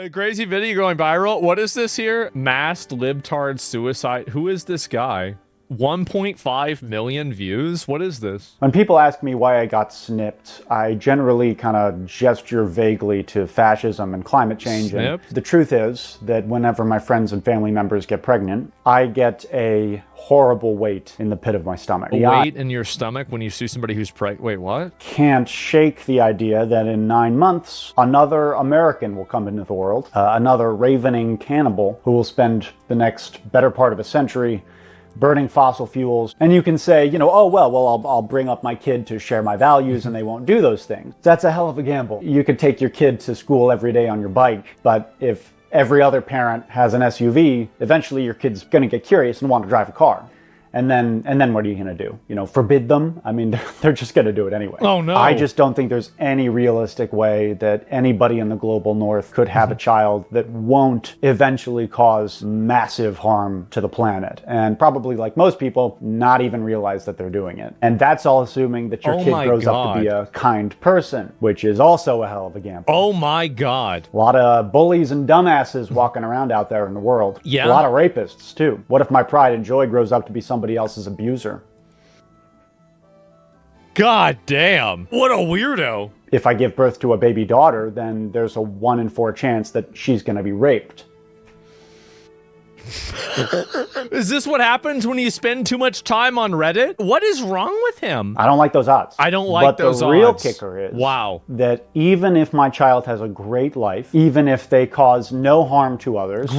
A crazy video going viral. What is this here? Masked libtard suicide. Who is this guy? 1.5 million views? What is this? When people ask me why I got snipped, I generally kind of gesture vaguely to fascism and climate change. And the truth is that whenever my friends and family members get pregnant, I get a horrible weight in the pit of my stomach. A weight in your stomach when you see somebody who's pregnant? Wait, what? Can't shake the idea that in 9 months, another American will come into the world, another ravening cannibal who will spend the next better part of a century burning fossil fuels. And you can say, you know, oh, well, I'll bring up my kid to share my values and they won't do those things. That's a hell of a gamble. You could take your kid to school every day on your bike, but if every other parent has an SUV, eventually your kid's gonna get curious and want to drive a car. And then what are you going to do? You know, forbid them? I mean, they're just going to do it anyway. Oh, no. I just don't think there's any realistic way that anybody in the global north could have a child that won't eventually cause massive harm to the planet. And probably, like most people, not even realize that they're doing it. And that's all assuming that your kid grows up to be a kind person, which is also a hell of a gamble. Oh my God. A lot of bullies and dumbasses walking around out there in the world. Yeah. A lot of rapists, too. What if my pride and joy grows up to be somebody else's abuser? God damn. What a weirdo. If I give birth to a baby daughter, then there's a 1 in 4 chance that she's going to be raped. Is this what happens when you spend too much time on Reddit? What is wrong with him? I don't like those odds. I don't like those odds. But the real kicker is that even if my child has a great life, even if they cause no harm to others,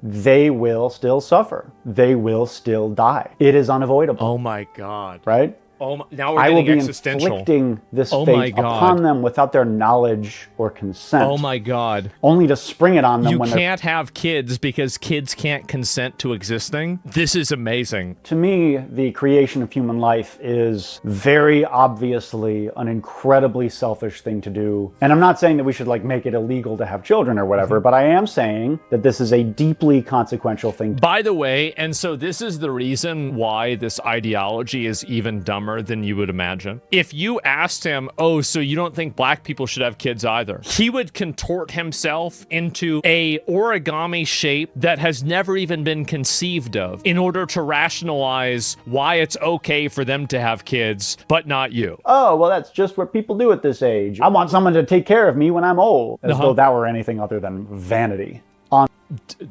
they will still suffer. They will still die. It is unavoidable. Oh my God. Right? Oh my, now we're getting existential. I will be inflicting this fate upon them without their knowledge or consent. Oh my God. Only to spring it on them when you can't have kids because kids can't consent to existing? This is amazing. To me, the creation of human life is very obviously an incredibly selfish thing to do. And I'm not saying that we should like make it illegal to have children or whatever, but I am saying that this is a deeply consequential thing. By the way, and so this is the reason why this ideology is even dumber than you would imagine. If you asked him, oh, so you don't think black people should have kids either, he would contort himself into a origami shape that has never even been conceived of in order to rationalize why it's okay for them to have kids, but not you. Oh, well, that's just what people do at this age. I want someone to take care of me when I'm old. As though that were anything other than vanity.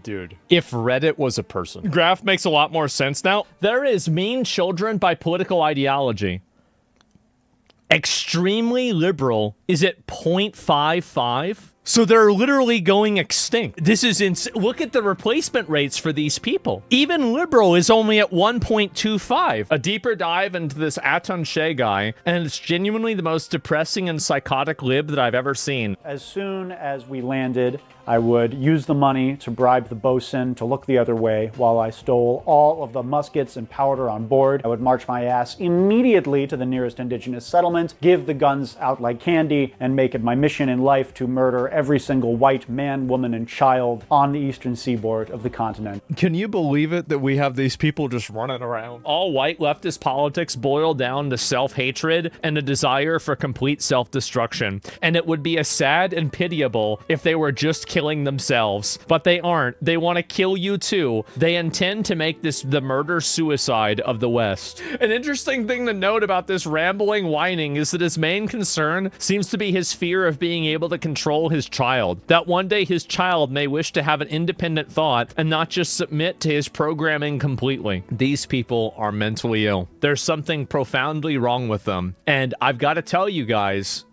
Dude, if Reddit was a person. Graph makes a lot more sense now. There is mean children by political ideology. Extremely liberal is at 0.55. So they're literally going extinct. This is insane. Look at the replacement rates for these people. Even liberal is only at 1.25. A deeper dive into this Aton Shea guy, and it's genuinely the most depressing and psychotic lib that I've ever seen. As soon as we landed, I would use the money to bribe the bosun to look the other way while I stole all of the muskets and powder on board. I would march my ass immediately to the nearest indigenous settlement, give the guns out like candy, and make it my mission in life to murder every single white man, woman, and child on the eastern seaboard of the continent. Can you believe it that we have these people just running around? All white leftist politics boil down to self-hatred and a desire for complete self-destruction. And it would be a sad and pitiable if they were just killing themselves. But they aren't. They want to kill you too. They intend to make this the murder-suicide of the West. An interesting thing to note about this rambling whining is that his main concern seems to be his fear of being able to control his child. That one day his child may wish to have an independent thought and not just submit to his programming completely. These people are mentally ill. There's something profoundly wrong with them. And I've got to tell you guys,